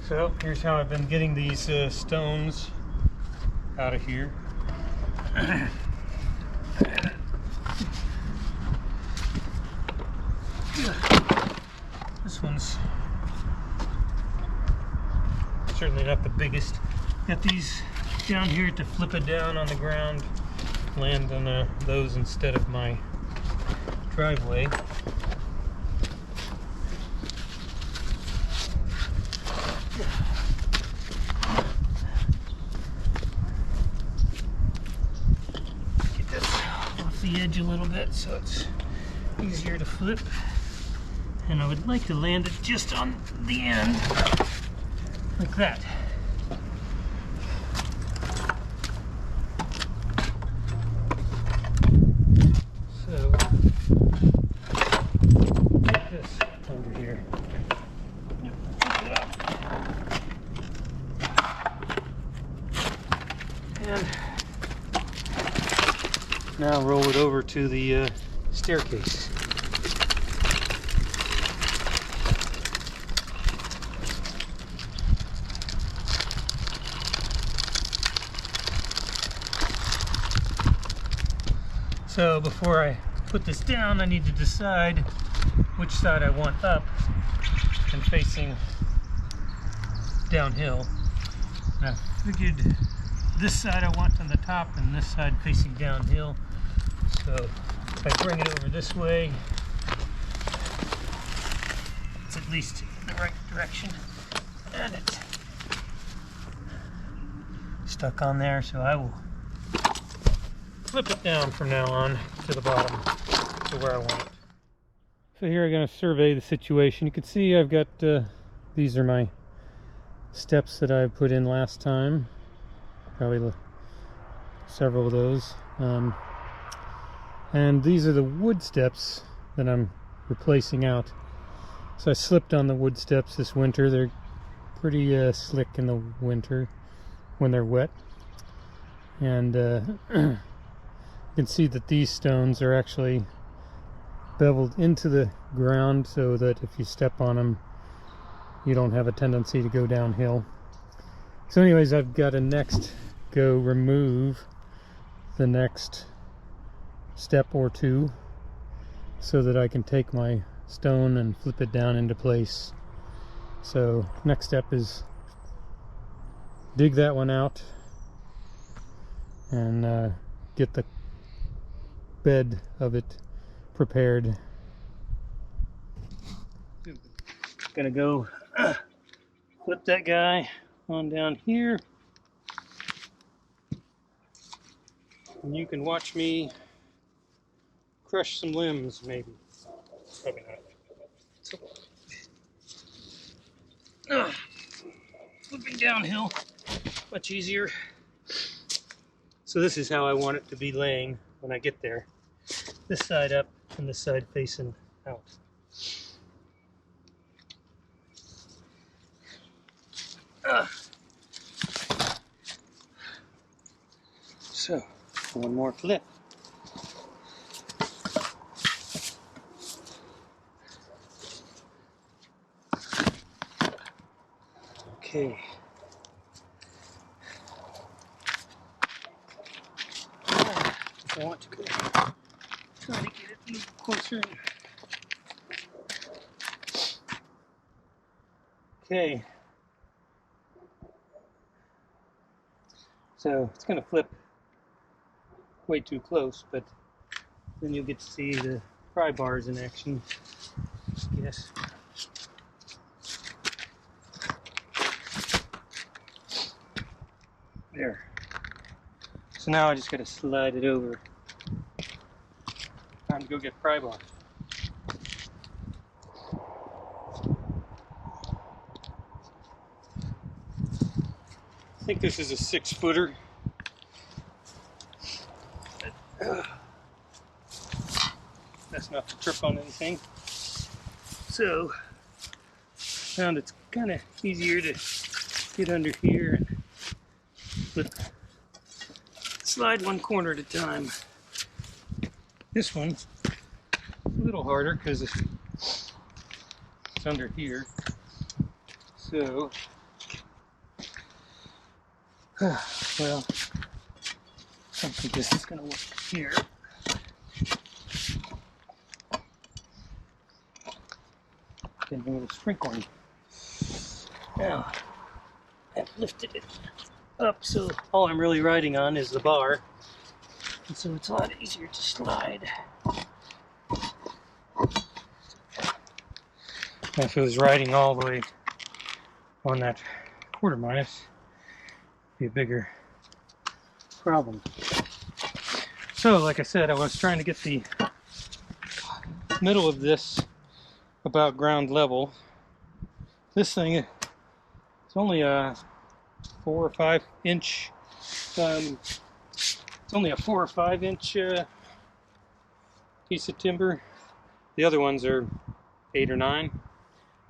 So here's how I've been getting these stones out of here. This one's certainly not the biggest. Got these down here to flip it down on the ground, land on those instead of my driveway. Get this off the edge a little bit so it's easier to flip. And I would like to land it just on the end, like that. So, get this under here. Flip it up. And now roll it over to the staircase. So before I put this down, I need to decide which side I want up and facing downhill. And I figured this side I want on the top and this side facing downhill. So if I bring it over this way, it's at least in the right direction. And it's stuck on there, so I will flip it down from now on to the bottom to where I want it. So here I'm going to survey the situation. You can see I've got, these are my steps that I put in last time. Probably several of those. And these are the wood steps that I'm replacing out. So I slipped on the wood steps this winter. They're pretty slick in the winter when they're wet. And you can see that these stones are actually beveled into the ground so that if you step on them, you don't have a tendency to go downhill. So anyways, I've got to next go remove the next step or two so that I can take my stone and flip it down into place. So next step is dig that one out and get the bed of it prepared. Gonna go flip that guy on down here, and you can watch me crush some limbs, maybe. Probably not. Flipping downhill, much easier. So this is how I want it to be laying when I get there. This side up and this side facing out. So, one more flip. Okay. I want to go try to get it a little closer. Okay. So it's going to flip way too close, but then you'll get to see the pry bars in action. Yes. There. So now I just got to slide it over. Time to go get pry bars. I think this is a 6-footer. That's not to trip on anything. So, found it's kind of easier to get under here and flip. Slide one corner at a time. This one's a little harder because it's under here. So Well, I don't think this is going to work here. Getting a little sprinkling. Now, I've lifted it up, so all I'm really riding on is the bar. And so it's a lot easier to slide. Now, if it was riding all the way on that quarter minus, it'd be a bigger problem. So, like I said, I was trying to get the middle of this about ground level. This thing is only a 4 or 5 inch. It's only a 4 or 5 inch piece of timber. The other ones are 8 or 9.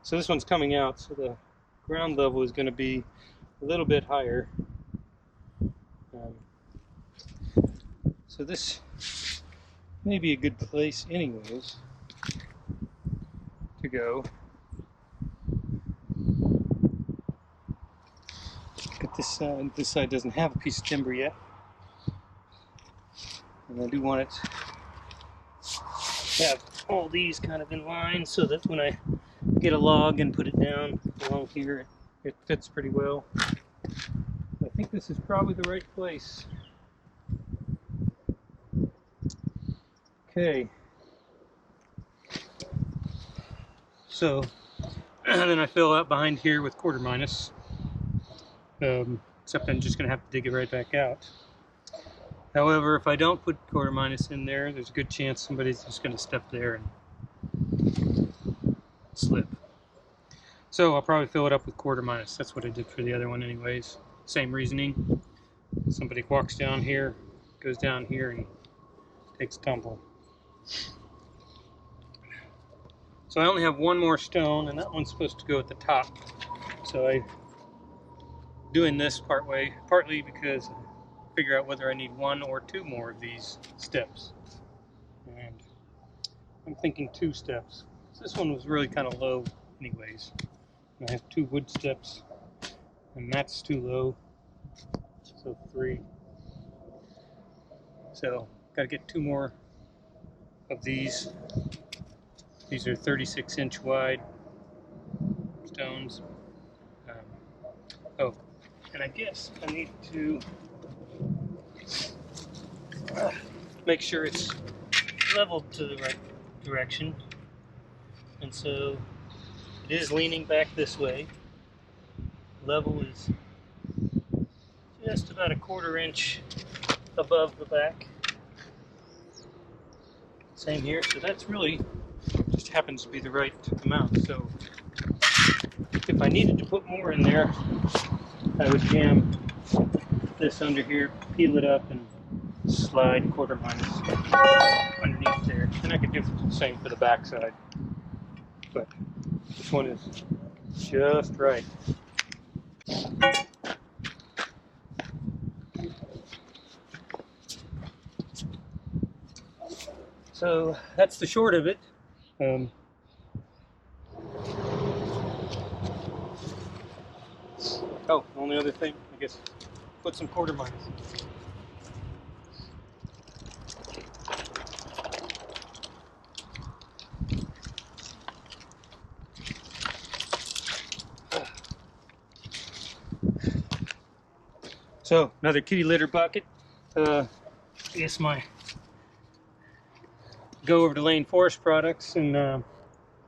So this one's coming out, so the ground level is going to be a little bit higher. So this may be a good place anyways to go. But this side doesn't have a piece of timber yet. And I do want it to have all these kind of in line so that when I get a log and put it down along here, it fits pretty well. I think this is probably the right place. Okay. So, then I fill out behind here with quarter minus. Except I'm just going to have to dig it right back out. However, if I don't put quarter minus in there, there's a good chance somebody's just going to step there and slip. So I'll probably fill it up with quarter minus. That's what I did for the other one anyways. Same reasoning. Somebody walks down here, goes down here, and takes a tumble. So I only have one more stone, and that one's supposed to go at the top. So I'm doing this partly because I figure out whether I need 1 or 2 more of these steps. And I'm thinking 2 steps. So this one was really kind of low anyways. And I have 2 wood steps, and that's too low. So 3. So got to get 2 more of these. These are 36-inch wide stones. Oh, and I guess I need to make sure it's leveled to the right direction. And so it is leaning back this way. Level is just about a 1/4 inch above the back. Same here, so that's really just happens to be the right amount. So if I needed to put more in there, I would jam this under here, peel it up, and slide quarter minus underneath there. And I could do the same for the back side. But this one is just right. So that's the short of it. Oh, only other thing, I guess, put some quarter minus. So another kitty litter bucket. I guess my go over to Lane Forest Products and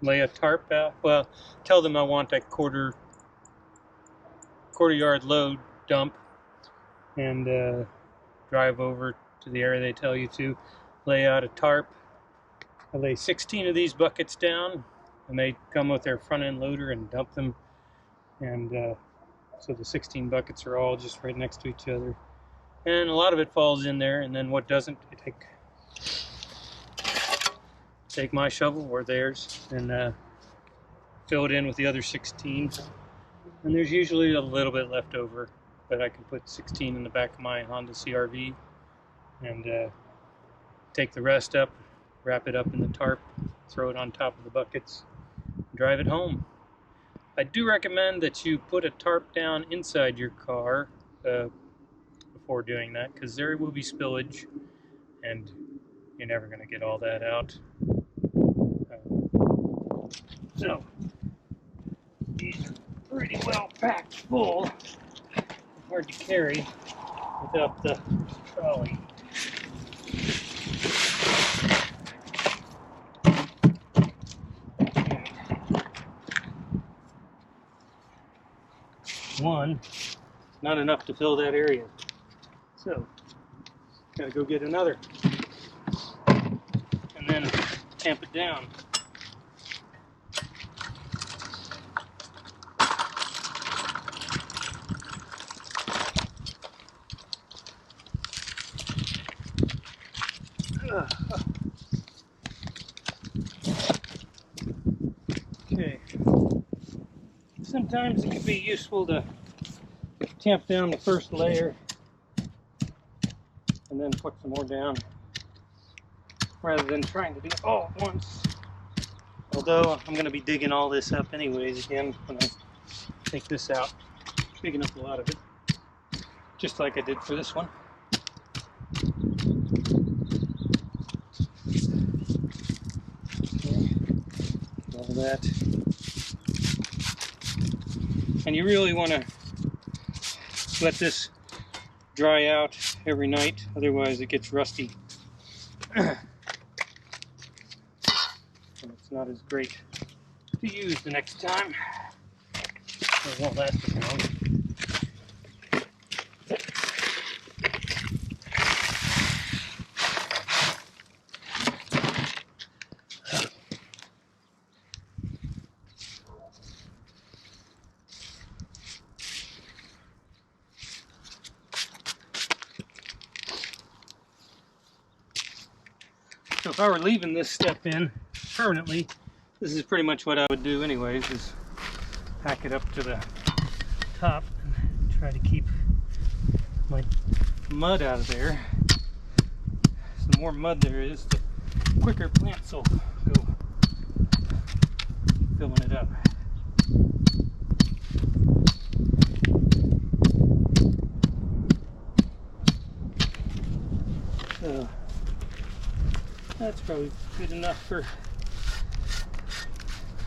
lay a tarp out. Well, tell them I want a quarter yard load dump, and drive over to the area they tell you to, lay out a tarp. I lay 16 of these buckets down, and they come with their front end loader and dump them. And so the 16 buckets are all just right next to each other. And a lot of it falls in there, and then what doesn't, I take my shovel or theirs and fill it in with the other 16. And there's usually a little bit left over, but I can put 16 in the back of my Honda CR-V and take the rest up, wrap it up in the tarp, throw it on top of the buckets, drive it home. I do recommend that you put a tarp down inside your car, before doing that, because there will be spillage and you're never going to get all that out. So these are pretty well packed full. Hard to carry without the trolley. One, not enough to fill that area. So, gotta go get another. And then tamp it down. Okay. Sometimes it can be useful to tamp down the first layer and then put some more down rather than trying to do it all at once. Although I'm going to be digging all this up anyways again when I take this out, digging up a lot of it, just like I did for this one. Okay. All that. And you really want to let this dry out every night, otherwise it gets rusty. And it's not as great to use the next time. It won't last as long. So if I were leaving this step in permanently, this is pretty much what I would do anyways, is pack it up to the top and try to keep my mud out of there. So the more mud there is, the quicker plants will go filling it up. So that's probably good enough for,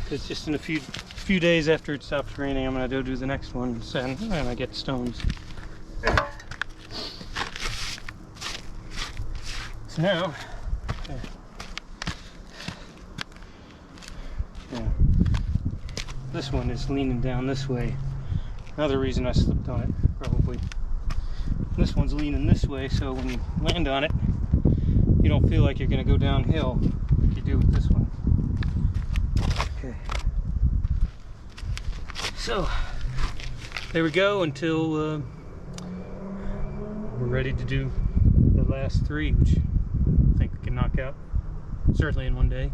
because just in a few days after it stops raining, I'm going to go do the next one and I get stones. So now, this one is leaning down this way. Another reason I slipped on it, probably. This one's leaning this way, so when you land on it, you don't feel like you're going to go downhill like you do with this one. Okay. So, there we go until we're ready to do the last three, which I think we can knock out, certainly in one day.